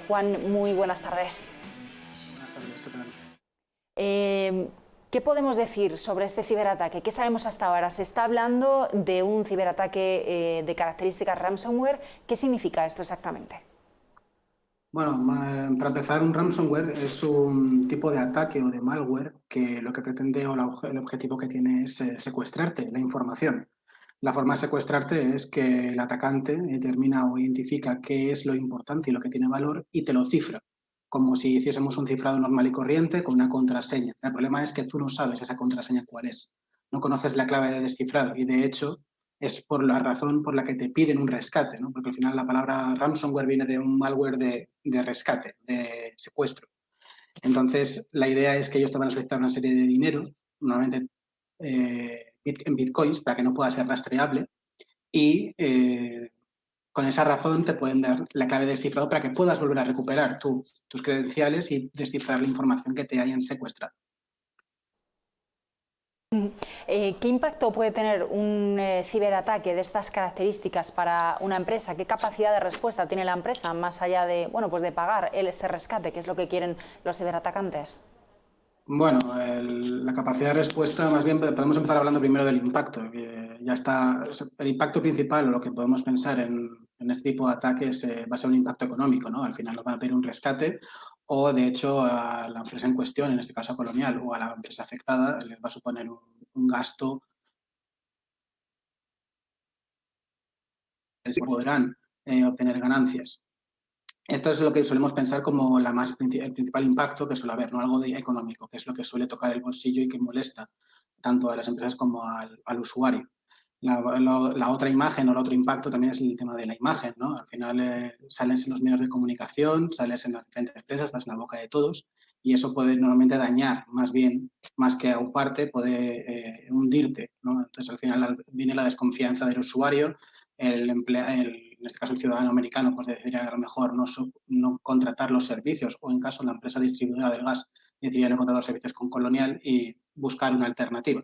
Juan, muy buenas tardes. Buenas tardes, ¿qué tal? ¿Qué podemos decir sobre este ciberataque? ¿Qué sabemos hasta ahora? Se está hablando de un ciberataque de características ransomware. ¿Qué significa esto exactamente? Bueno, para empezar, un ransomware es un tipo de ataque o de malware que lo que pretende o el objetivo que tiene es secuestrarte la información. La forma de secuestrarte es que el atacante determina o identifica qué es lo importante y lo que tiene valor y te lo cifra, como si hiciésemos un cifrado normal y corriente con una contraseña. El problema es que tú no sabes esa contraseña cuál es, no conoces la clave de descifrado y de hecho es por la razón por la que te piden un rescate, ¿no? Porque al final la palabra ransomware viene de un malware de rescate, de secuestro. Entonces, la idea es que ellos te van a solicitar una serie de dinero, normalmente en bitcoins, para que no pueda ser rastreable, y con esa razón te pueden dar la clave de descifrado para que puedas volver a recuperar tus credenciales y descifrar la información que te hayan secuestrado. ¿Qué impacto puede tener un ciberataque de estas características para una empresa? ¿Qué capacidad de respuesta tiene la empresa más allá de, bueno, pues de pagar este rescate, que es lo que quieren los ciberatacantes? Bueno, la capacidad de respuesta, más bien podemos empezar hablando primero del impacto. Ya está, el impacto principal o lo que podemos pensar en este tipo de ataques va a ser un impacto económico, ¿no? Al final nos van a pedir un rescate o, de hecho, a la empresa en cuestión, en este caso a Colonial, o a la empresa afectada, les va a suponer un gasto, podrán obtener ganancias. Esto es lo que solemos pensar como el principal impacto que suele haber, no algo económico, que es lo que suele tocar el bolsillo y que molesta tanto a las empresas como al usuario. La otra imagen o el otro impacto también es el tema de la imagen, ¿no? Al final sales en los medios de comunicación, sales en las diferentes empresas, estás en la boca de todos y eso puede normalmente dañar, más bien, más que auparte, puede hundirte, ¿no? Entonces al final viene la desconfianza del usuario, en este caso el ciudadano americano, pues decidiría a lo mejor no contratar los servicios o en caso la empresa distribuidora del gas decidiría no contratar los servicios con Colonial y buscar una alternativa,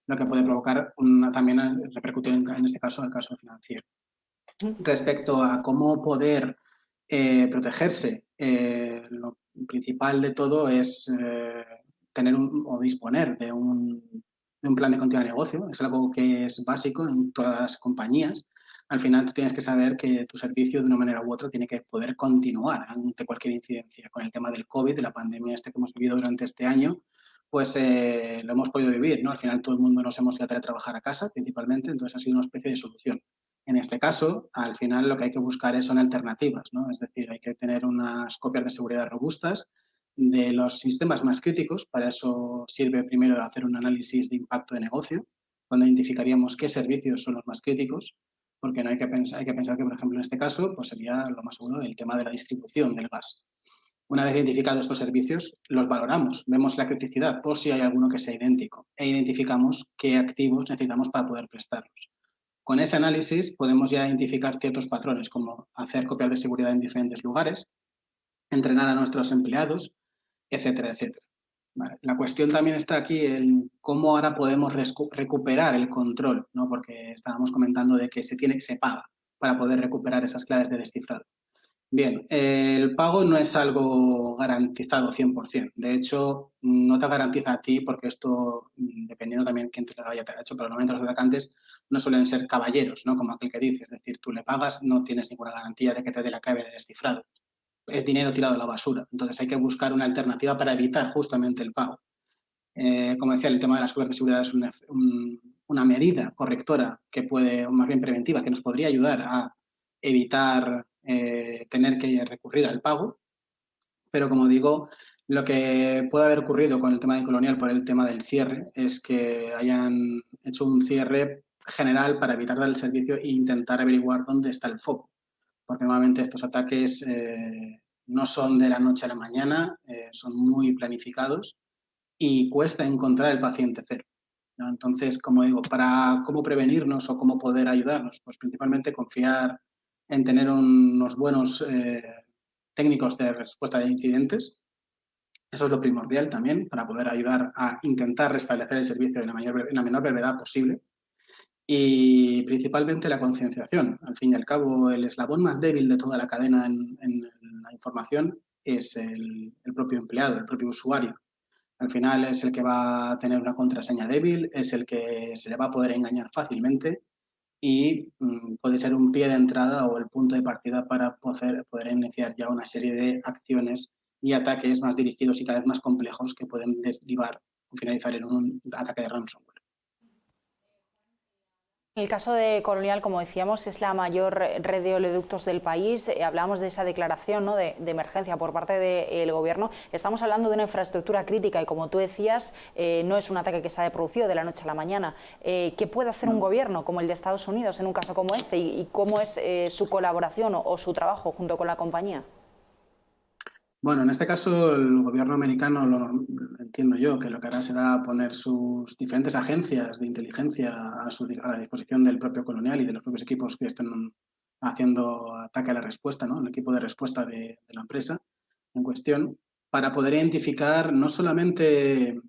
lo que puede provocar también repercutir en este caso en el caso financiero. Respecto a cómo poder protegerse, lo principal de todo es tener o disponer de un plan de continuidad de negocio. Es algo que es básico en todas las compañías. Al final tú tienes que saber que tu servicio de una manera u otra tiene que poder continuar ante cualquier incidencia. Con el tema del COVID, de la pandemia que hemos vivido durante este año, pues lo hemos podido vivir, ¿no? Al final todo el mundo nos hemos ido a teletrabajar a casa principalmente, entonces ha sido una especie de solución. En este caso, al final lo que hay que buscar son alternativas, ¿no? Es decir, hay que tener unas copias de seguridad robustas de los sistemas más críticos. Para eso sirve primero hacer un análisis de impacto de negocio, cuando identificaríamos qué servicios son los más críticos, porque no hay que pensar que, por ejemplo, en este caso, pues sería lo más seguro el tema de la distribución del gas. Una vez identificados estos servicios, los valoramos, vemos la criticidad por si hay alguno que sea idéntico e identificamos qué activos necesitamos para poder prestarlos. Con ese análisis podemos ya identificar ciertos patrones, como hacer copias de seguridad en diferentes lugares, entrenar a nuestros empleados, etcétera, etcétera. Vale. La cuestión también está aquí en cómo ahora podemos recuperar el control, ¿no? Porque estábamos comentando de que se paga para poder recuperar esas claves de descifrado. Bien, el pago no es algo garantizado 100%. De hecho, no te garantiza a ti, porque esto, dependiendo también quién te lo haya hecho, pero normalmente los atacantes no suelen ser caballeros, ¿no? Como aquel que dice. Es decir, tú le pagas, no tienes ninguna garantía de que te dé la clave de descifrado. Es dinero tirado a la basura. Entonces hay que buscar una alternativa para evitar justamente el pago. Como decía, el tema de las copias de seguridad es una medida correctora que puede, o más bien preventiva, que nos podría ayudar a evitar tener que recurrir al pago. Pero como digo, lo que puede haber ocurrido con el tema de Colonial por el tema del cierre es que hayan hecho un cierre general para evitar dar el servicio e intentar averiguar dónde está el foco. Porque normalmente estos ataques no son de la noche a la mañana, son muy planificados y cuesta encontrar el paciente cero, ¿no? Entonces, como digo, para cómo prevenirnos o cómo poder ayudarnos, pues principalmente confiar en tener unos buenos técnicos de respuesta de incidentes. Eso es lo primordial también para poder ayudar a intentar restablecer el servicio en la menor brevedad posible. Y principalmente la concienciación. Al fin y al cabo, el eslabón más débil de toda la cadena en la información es el propio empleado, el propio usuario. Al final es el que va a tener una contraseña débil, es el que se le va a poder engañar fácilmente y puede ser un pie de entrada o el punto de partida para poder iniciar ya una serie de acciones y ataques más dirigidos y cada vez más complejos que pueden derivar o finalizar en un ataque de ransomware. En el caso de Colonial, como decíamos, es la mayor red de oleoductos del país. Hablábamos de esa declaración, ¿no?, de emergencia por parte del Gobierno. Estamos hablando de una infraestructura crítica y, como tú decías, no es un ataque que se haya producido de la noche a la mañana. ¿Qué puede hacer un gobierno como el de Estados Unidos en un caso como este y cómo es su colaboración o su trabajo junto con la compañía? Bueno, en este caso el gobierno americano, entiendo yo, que lo que hará será poner sus diferentes agencias de inteligencia a la disposición del propio Colonial y de los propios equipos que estén haciendo ataque a la respuesta, ¿no? El equipo de respuesta de la empresa en cuestión, para poder identificar no solamente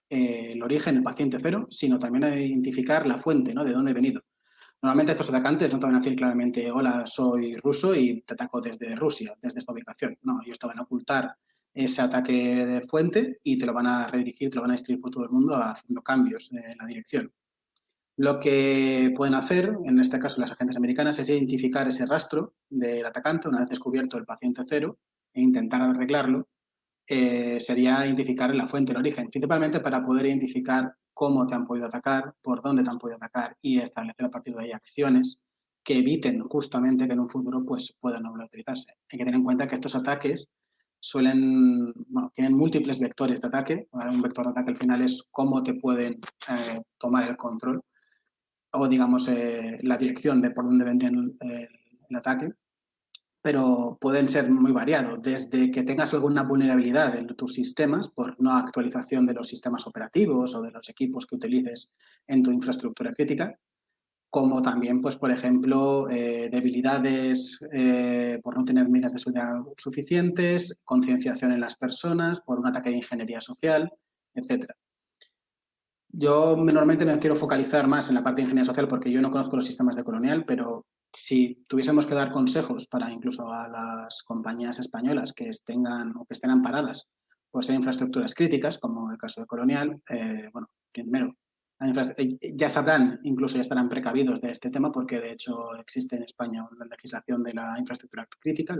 el origen, el paciente cero, sino también identificar la fuente, ¿no?, de dónde ha venido. Normalmente estos atacantes no te van a decir claramente, hola, soy ruso y te ataco desde Rusia, desde esta ubicación. No, ellos te van a ocultar ese ataque de fuente y te lo van a redirigir, te lo van a distribuir por todo el mundo haciendo cambios en la dirección. Lo que pueden hacer, en este caso las agentes americanas, es identificar ese rastro del atacante una vez descubierto el paciente cero e intentar arreglarlo. Sería identificar la fuente, el origen, principalmente para poder identificar cómo te han podido atacar, por dónde te han podido atacar y establecer a partir de ahí acciones que eviten justamente que en un futuro pues, puedan no volver a utilizarse. Hay que tener en cuenta que estos ataques tienen múltiples vectores de ataque. Un vector de ataque al final es cómo te pueden tomar el control o, digamos, la dirección de por dónde vendría el ataque, pero pueden ser muy variados, desde que tengas alguna vulnerabilidad en tus sistemas por no actualización de los sistemas operativos o de los equipos que utilices en tu infraestructura crítica, como también, pues, por ejemplo, debilidades por no tener medidas de seguridad suficientes, concienciación en las personas, por un ataque de ingeniería social, etcétera. Yo normalmente me quiero focalizar más en la parte de ingeniería social porque yo no conozco los sistemas de Colonial, pero si tuviésemos que dar consejos para incluso a las compañías españolas que tengan o que estén amparadas pues en infraestructuras críticas, como el caso de Colonial, bueno, primero, ya sabrán, incluso ya estarán precavidos de este tema porque de hecho existe en España una legislación de la infraestructura crítica,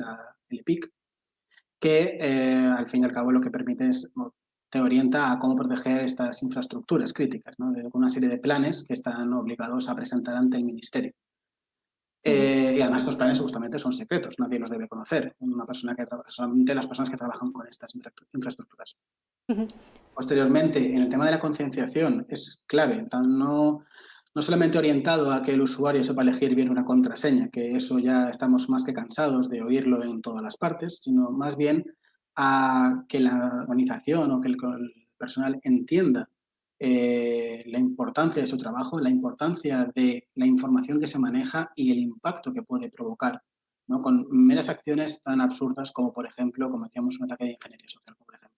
el EPIC, que al fin y al cabo lo que permite es, te orienta a cómo proteger estas infraestructuras críticas, ¿no?, de una serie de planes que están obligados a presentar ante el Ministerio. Y además estos planes justamente son secretos, nadie los debe conocer, solamente las personas que trabajan con estas infraestructuras. Posteriormente, en el tema de la concienciación es clave, no solamente orientado a que el usuario sepa elegir bien una contraseña, que eso ya estamos más que cansados de oírlo en todas las partes, sino más bien a que la organización o que el personal entienda la importancia de su trabajo, la importancia de la información que se maneja y el impacto que puede provocar, ¿no?, con meras acciones tan absurdas como, por ejemplo, como decíamos, un ataque de ingeniería social, por ejemplo.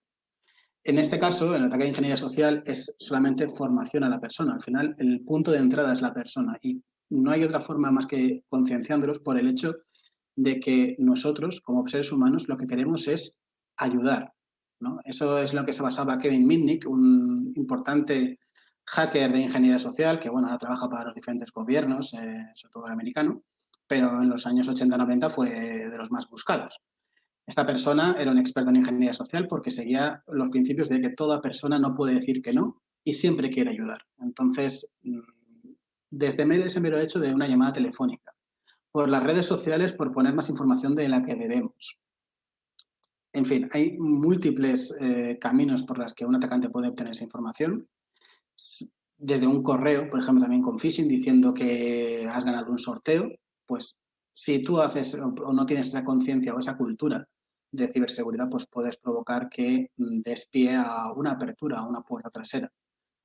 En este caso, el ataque de ingeniería social es solamente formación a la persona. Al final, el punto de entrada es la persona y no hay otra forma más que concienciándolos por el hecho de que nosotros, como seres humanos, lo que queremos es ayudar, ¿no? Eso es lo que se basaba Kevin Mitnick, un importante hacker de ingeniería social que, bueno, ahora trabaja para los diferentes gobiernos, sobre todo el americano, pero en los años 80-90 fue de los más buscados. Esta persona era un experto en ingeniería social porque seguía los principios de que toda persona no puede decir que no y siempre quiere ayudar. Entonces, desde ese mero hecho de una llamada telefónica, por las redes sociales, por poner más información de la que debemos. En fin, hay múltiples caminos por los que un atacante puede obtener esa información. Desde un correo, por ejemplo, también con phishing, diciendo que has ganado un sorteo, pues si tú haces o no tienes esa conciencia o esa cultura de ciberseguridad, pues puedes provocar que des pie a una apertura, a una puerta trasera.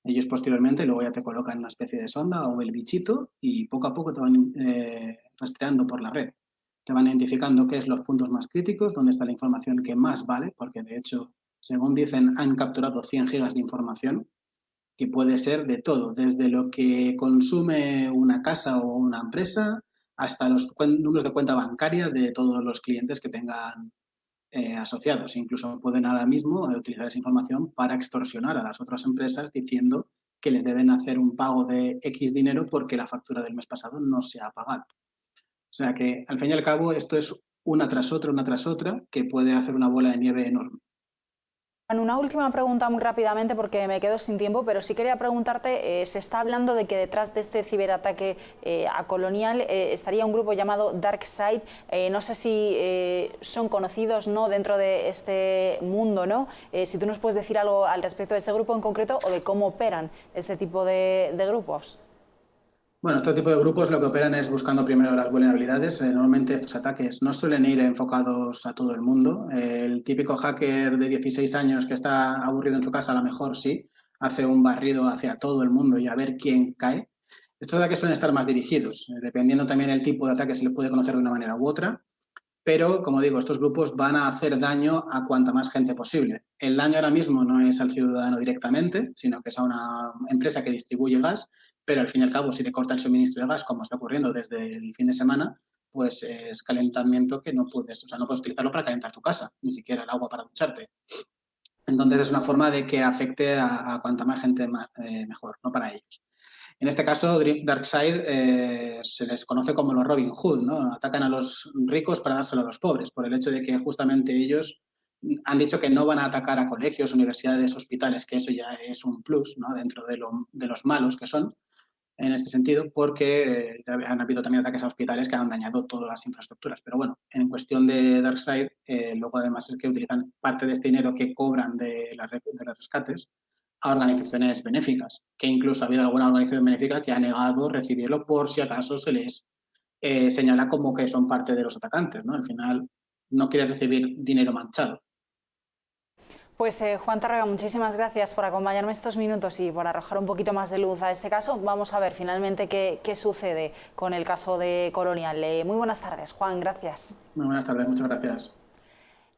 Ellos posteriormente luego ya te colocan una especie de sonda o el bichito y poco a poco te van rastreando por la red. Te van identificando qué es los puntos más críticos, dónde está la información que más vale, porque de hecho, según dicen, han capturado 100 gigas de información, que puede ser de todo, desde lo que consume una casa o una empresa hasta los números de cuenta bancaria de todos los clientes que tengan asociados. Incluso pueden ahora mismo utilizar esa información para extorsionar a las otras empresas diciendo que les deben hacer un pago de X dinero porque la factura del mes pasado no se ha pagado. O sea que, al fin y al cabo, esto es una tras otra, que puede hacer una bola de nieve enorme. Una última pregunta muy rápidamente porque me quedo sin tiempo, pero sí quería preguntarte, se está hablando de que detrás de este ciberataque a Colonial estaría un grupo llamado DarkSide. No sé si son conocidos, ¿no?, dentro de este mundo, ¿no? Si tú nos puedes decir algo al respecto de este grupo en concreto o de cómo operan este tipo de grupos. Bueno, este tipo de grupos lo que operan es buscando primero las vulnerabilidades. Normalmente estos ataques no suelen ir enfocados a todo el mundo. El típico hacker de 16 años que está aburrido en su casa, a lo mejor sí, hace un barrido hacia todo el mundo y a ver quién cae. Estos ataques suelen estar más dirigidos. Dependiendo también del tipo de ataque se le puede conocer de una manera u otra. Pero, como digo, estos grupos van a hacer daño a cuanta más gente posible. El daño ahora mismo no es al ciudadano directamente, sino que es a una empresa que distribuye gas, pero al fin y al cabo, si te corta el suministro de gas, como está ocurriendo desde el fin de semana, pues es calentamiento que no puedes, o sea, no puedes utilizarlo para calentar tu casa, ni siquiera el agua para ducharte. Entonces es una forma de que afecte a cuanta más gente mejor, no para ellos. En este caso, DarkSide se les conoce como los Robin Hood, ¿no? Atacan a los ricos para dárselo a los pobres, por el hecho de que justamente ellos han dicho que no van a atacar a colegios, universidades, hospitales, que eso ya es un plus, ¿no?, dentro de los malos que son, en este sentido, porque han habido también ataques a hospitales que han dañado todas las infraestructuras. Pero bueno, en cuestión de DarkSide, luego además es que utilizan parte de este dinero que cobran de los rescates a organizaciones benéficas, que incluso ha habido alguna organización benéfica que ha negado recibirlo por si acaso se les señala como que son parte de los atacantes, ¿no? Al final no quiere recibir dinero manchado. Pues Juan Tárrega, muchísimas gracias por acompañarme estos minutos y por arrojar un poquito más de luz a este caso. Vamos a ver finalmente qué sucede con el caso de Colonial. Muy buenas tardes, Juan, gracias. Muy buenas tardes, muchas gracias.